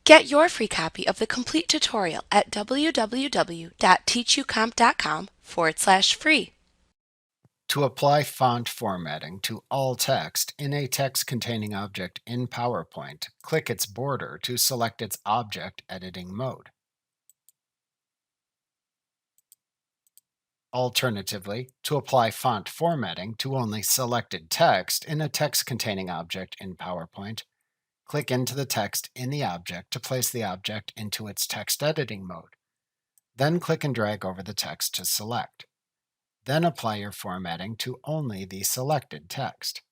Get your free copy of the complete tutorial at www.teachucomp.com/free. To apply font formatting to all text in a text-containing object in PowerPoint, click its border to select its object editing mode. Alternatively, to apply font formatting to only selected text in a text-containing object in PowerPoint, click into the text in the object to place the object into its text editing mode. Then click and drag over the text to select. Then apply your formatting to only the selected text.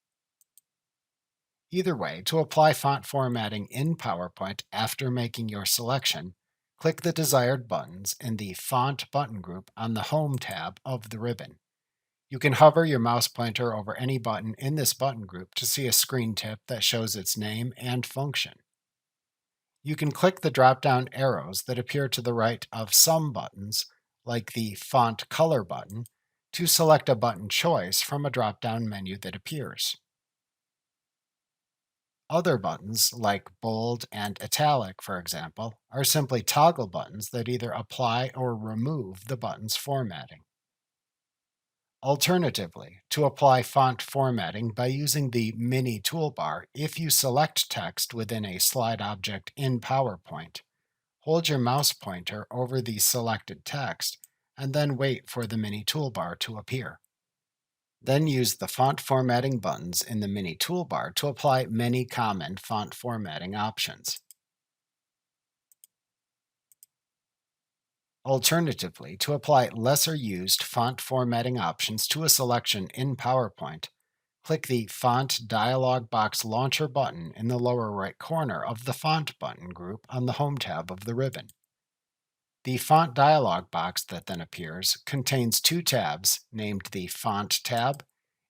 Either way, to apply font formatting in PowerPoint after making your selection, click the desired buttons in the Font button group on the Home tab of the ribbon. You can hover your mouse pointer over any button in this button group to see a screen tip that shows its name and function. You can click the drop-down arrows that appear to the right of some buttons, like the Font Color button, to select a button choice from a drop-down menu that appears. Other buttons, like Bold and Italic, for example, are simply toggle buttons that either apply or remove the button's formatting. Alternatively, to apply font formatting by using the Mini Toolbar, if you select text within a slide object in PowerPoint, hold your mouse pointer over the selected text and then wait for the Mini Toolbar to appear. Then use the font formatting buttons in the Mini Toolbar to apply many common font formatting options. Alternatively, to apply lesser used font formatting options to a selection in PowerPoint, click the Font Dialog Box Launcher button in the lower right corner of the Font button group on the Home tab of the ribbon. The font dialog box that then appears contains two tabs named the Font tab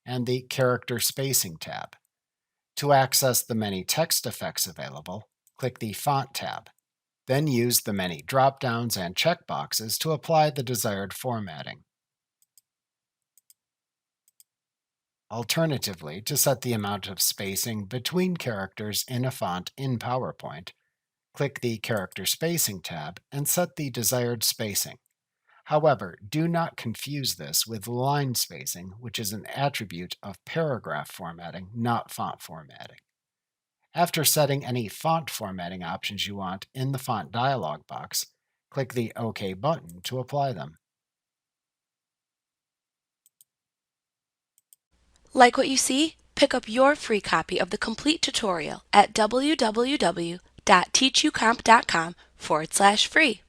and the Character Spacing tab. To access the many text effects available, click the Font tab. Then use the many drop-downs and checkboxes to apply the desired formatting. Alternatively, to set the amount of spacing between characters in a font in PowerPoint, click the Character Spacing tab and set the desired spacing. However, do not confuse this with line spacing, which is an attribute of paragraph formatting, not font formatting. After setting any font formatting options you want in the Font dialog box, click the OK button to apply them. Like what you see? Pick up your free copy of the complete tutorial at www.teachucomp.com/free.